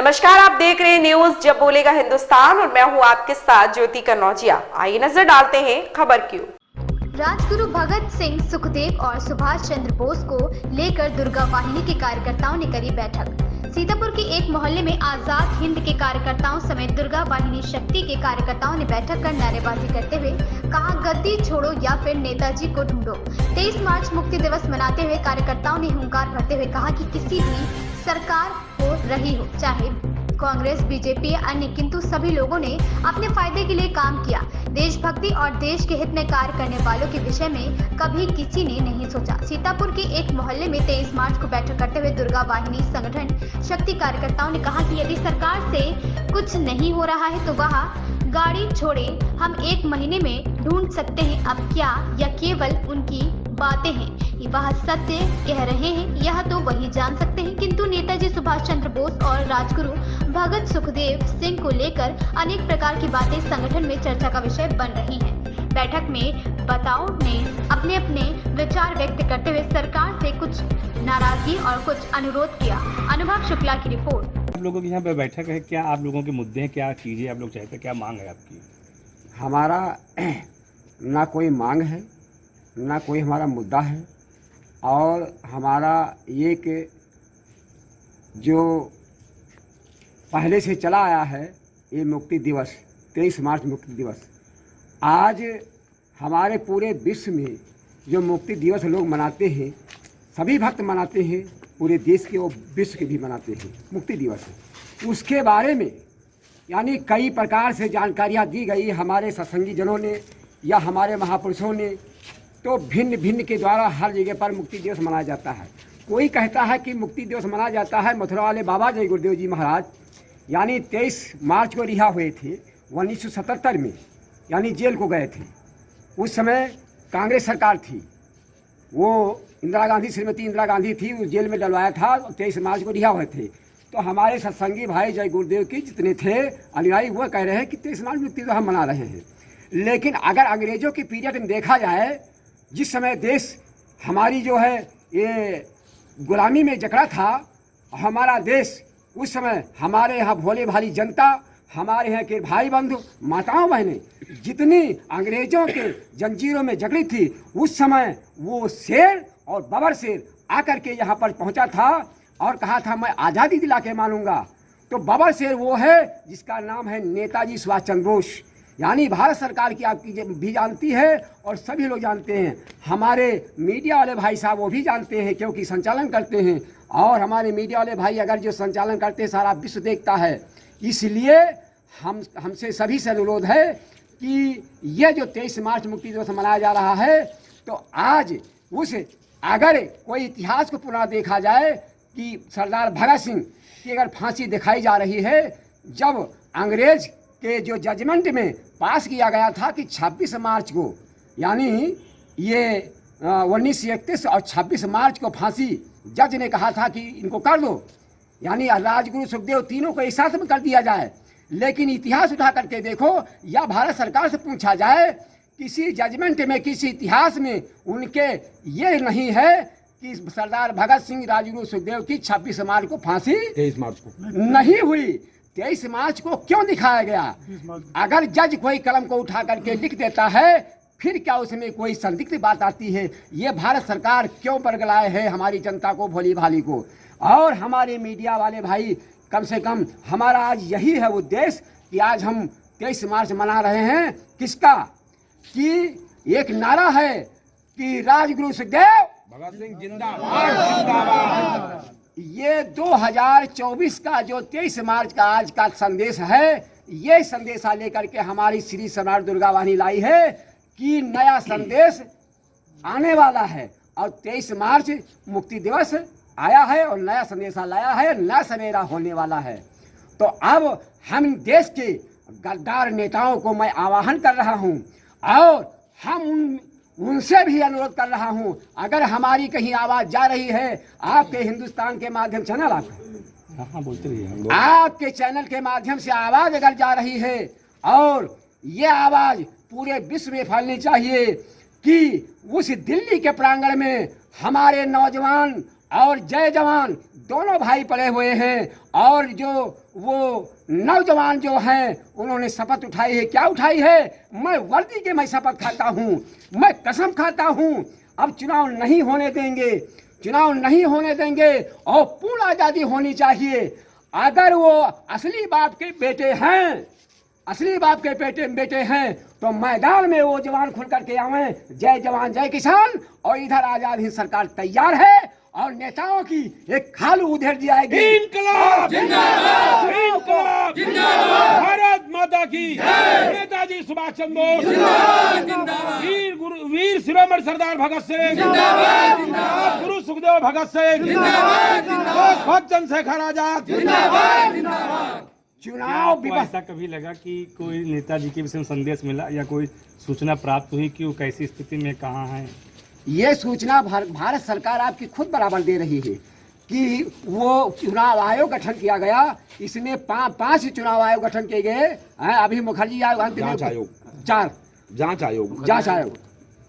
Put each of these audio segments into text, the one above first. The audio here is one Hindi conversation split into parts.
नमस्कार, आप देख रहे हैं न्यूज जब बोलेगा हिंदुस्तान और मैं हूं आपके साथ ज्योति कन्नौजिया। आइए नजर डालते हैं खबर की ओर। राजगुरु भगत सिंह, सुखदेव और सुभाष चंद्र बोस को लेकर दुर्गा वाहिनी के कार्यकर्ताओं ने करी बैठक। सीतापुर के एक मोहल्ले में आजाद हिंद के कार्यकर्ताओं समेत दुर्गा वाहिनी शक्ति के कार्यकर्ताओं ने बैठक कर नारेबाजी करते हुए कहा, गद्दी छोड़ो या फिर नेताजी को ढूंढो। 23 मार्च मुक्ति दिवस मनाते हुए कार्यकर्ताओं ने हुंकार भरते हुए कहा कि किसी भी सरकार हो रही हो, चाहे कांग्रेस, बीजेपी या अन्य, किंतु सभी लोगों ने अपने फायदे के लिए काम किया। देशभक्ति और देश के हित में कार्य करने वालों के विषय में कभी किसी ने नहीं सोचा। सीतापुर के एक मोहल्ले में 23 मार्च को बैठक करते हुए दुर्गा वाहिनी संगठन शक्ति कार्यकर्ताओं ने कहा कि यदि सरकार से कुछ नहीं हो रहा है तो वह गाड़ी छोड़े, हम 1 महीने में ढूंढ सकते हैं। अब क्या या केवल उनकी बातें हैं, वह सत्य कह रहे हैं, यह तो वही जान सकते हैं। किंतु नेताजी सुभाष चंद्र बोस और राजगुरु भगत सुखदेव सिंह को लेकर अनेक प्रकार की बातें संगठन में चर्चा का विषय बन रही हैं। बैठक में बताओ ने अपने अपने विचार व्यक्त करते हुए सरकार से कुछ नाराजगी और कुछ अनुरोध किया। अनुभव शुक्ला की रिपोर्ट। आप लोगों की यहाँ पे बैठक है, क्या आप लोगों के मुद्दे हैं, क्या चीज़ें आप लोग चाहते हैं, क्या मांग है आपकी? हमारा ना कोई मांग है, ना कोई हमारा मुद्दा है, और हमारा ये कि जो पहले से चला आया है ये मुक्ति दिवस, 23 मार्च मुक्ति दिवस, आज हमारे पूरे विश्व में जो मुक्ति दिवस लोग मनाते हैं, सभी भक्त मनाते हैं, पूरे देश के और विश्व के भी मनाते हैं मुक्ति दिवस। उसके बारे में यानी कई प्रकार से जानकारियाँ दी गई हमारे सत्संगी जनों ने या हमारे महापुरुषों ने, तो भिन्न भिन्न के द्वारा हर जगह पर मुक्ति दिवस मनाया जाता है। कोई कहता है कि मुक्ति दिवस मनाया जाता है मथुरा वाले बाबा जय गुरुदेव जी महाराज यानी 23 मार्च को रिहा हुए थे 1977 में, यानी जेल को गए थे। उस समय कांग्रेस सरकार थी, वो इंदिरा गांधी, श्रीमती इंदिरा गांधी थी, उस जेल में डलवाया था, 23 मार्च को रिहा हुए थे। तो हमारे सत्संगी भाई जय गुरुदेव की जितने थे अनुयायी वो कह रहे हैं कि 23 मार्च मुक्ति दिवस हम मना रहे हैं। लेकिन अगर अंग्रेज़ों की पीरियड में देखा जाए, जिस समय देश हमारी जो है ये गुलामी में जकड़ा था, हमारा देश उस समय हमारे यहाँ भोले भाली जनता, हमारे यहाँ के भाई बंधु माताओं बहनें जितनी अंग्रेज़ों के जंजीरों में जकड़ी थी, उस समय वो शेर और बबर शेर आकर के यहाँ पर पहुँचा था और कहा था मैं आज़ादी दिला के मानूंगा। तो बबर शेर वो है जिसका नाम है नेताजी सुभाष चंद्र बोस, यानी भारत सरकार की आपकी भी जानती है और सभी लोग जानते हैं, हमारे मीडिया वाले भाई साहब वो भी जानते हैं क्योंकि संचालन करते हैं, और हमारे मीडिया वाले भाई अगर जो संचालन करते हैं सारा विश्व देखता है। इसलिए हमसे सभी से अनुरोध है कि ये जो 23 मार्च मुक्ति दिवस मनाया जा रहा है, तो आज उस अगर कोई इतिहास को पुनः देखा जाए कि सरदार भगत सिंह की अगर फांसी दिखाई जा रही है, जब अंग्रेज के जो जजमेंट में पास किया गया था कि 26 मार्च को, यानी ये 1931 और 26 मार्च को फांसी जज ने कहा था कि इनको कर दो, यानी राजगुरु सुखदेव तीनों को एक साथ में कर दिया जाए। लेकिन इतिहास उठा करके देखो या भारत सरकार से पूछा जाए, किसी जजमेंट में किसी इतिहास में उनके ये नहीं है कि सरदार भगत सिंह राजगुरु सुखदेव की 26 मार्च को फांसी 23 मार्च को नहीं हुई। 23 मार्च को क्यों दिखाया गया? अगर जज कोई कलम को उठा करके लिख देता है, फिर क्या उसमें कोई संदिग्ध बात आती है? ये भारत सरकार क्यों बरगलाए है हमारी जनता को, भोली भाली को? और हमारे मीडिया वाले भाई, कम से कम हमारा आज यही है उद्देश्य कि आज हम 23 मार्च मना रहे हैं। किसका? कि एक नारा है कि राजगुरु सुखदेव भगत सिंह जिंदाबाद जिंदाबाद। ये 2024 का जो 23 मार्च का आज का संदेश है, ये संदेशा लेकर के हमारी श्री सम्राट दुर्गा वाहिनी लाई है कि नया संदेश आने वाला है और 23 मार्च मुक्ति दिवस आया है और नया संदेशा लाया है, नया सवेरा होने वाला है। तो अब हम देश के गद्दार नेताओं को मैं आह्वान कर रहा हूँ और हम उनसे भी अनुरोध कर रहा हूँ, अगर हमारी कहीं आवाज़ जा रही है आपके हिंदुस्तान के माध्यम चैनल हाँ बोलते रहिए, आपके चैनल के माध्यम से आवाज़ अगर जा रही है और ये आवाज़ पूरे विश्व में फैलनी चाहिए कि उस दिल्ली के प्रांगण में हमारे नौजवान और जय जवान दोनों भाई पड़े हुए हैं। और जो वो नौजवान जो हैं उन्होंने शपथ उठाई है। क्या उठाई है? मैं वर्दी के मैं शपथ खाता हूँ, मैं कसम खाता हूँ अब चुनाव नहीं होने देंगे, चुनाव नहीं होने देंगे और पूर्ण आज़ादी होनी चाहिए। अगर वो असली बाप के बेटे हैं, असली बाप के बेटे हैं तो मैदान में वो जवान खुल करके आवें। जय जवान जय किसान। और इधर आजाद हिंद सरकार तैयार है और नेताओं की एक खाल उधेड़ दी जाएगी। इनकलाब जिंदाबाद, इनकलाब जिंदाबाद, भारत माता की नेताजी सुभाष चंद्र बोस जिंदाबाद, वीर शिरोमणि सरदार भगत सिंह जिंदाबाद, गुरु सुखदेव भगत सिंह जिंदाबाद, भक्त चंद्रशेखर आजाद जिंदाबाद। चुनाव आपको ऐसा कभी लगा कि कोई नेताजी के विषय में संदेश मिला या कोई सूचना प्राप्त हुई कि वो कैसी स्थिति में कहाँ हैं? ये सूचना भारत सरकार आपकी खुद बराबर दे रही है कि वो चुनाव आयोग गठन किया गया। इसमें 5 चुनाव आयोग गठन किए गए हैं। अभी मुखर्जी आयोग, जांच आयोग, 4 जांच आयोग, जांच आयोग।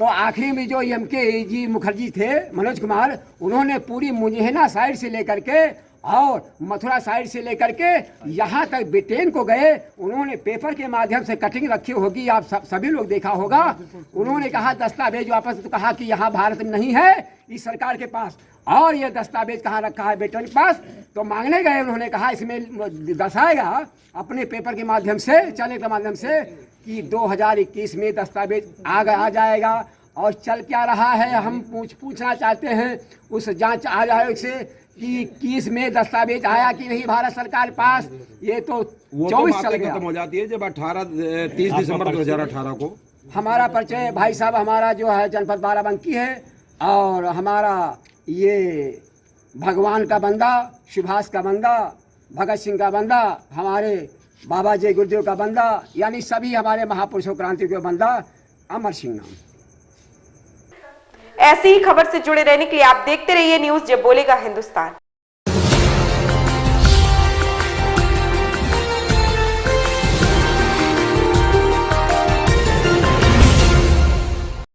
तो आखिरी में जो एमके जी मुखर्जी थे, मनोज कुमार, उन्होंने पूरी मुंजेहना साइड से लेकर के और मथुरा साइड से लेकर के यहाँ तक ब्रिटेन को गए। उन्होंने पेपर के माध्यम से कटिंग रखी होगी, आप सभी लोग देखा होगा। उन्होंने कहा दस्तावेज वापस, तो कहा कि यहाँ भारत में नहीं है इस सरकार के पास, और ये दस्तावेज कहाँ रखा है ब्रिटेन के पास। तो मांगने गए, उन्होंने कहा इसमें दर्शाएगा अपने पेपर के माध्यम से, चैनल के माध्यम से कि 2021 में दस्तावेज आ जाएगा। और चल क्या रहा है हम पूछना चाहते हैं उस जांच आयोग से कि 21 में दस्तावेज आया कि नहीं भारत सरकार पास। ये तो 24 चल गया। खत्म हो जाती है जब 30 दिसंबर 2018 को। हमारा परिचय भाई साहब, हमारा जो है जनपद बाराबंकी है और हमारा ये भगवान का बंदा, सुभाष का बंदा, भगत सिंह का बंदा, हमारे बाबा जय गुरुदेव का बंदा, यानी सभी हमारे महापुरुषों क्रांति के बंदा अमर सिंह नाम। ऐसी ही खबर से जुड़े रहने के लिए आप देखते रहिए न्यूज़ जब बोलेगा हिंदुस्तान।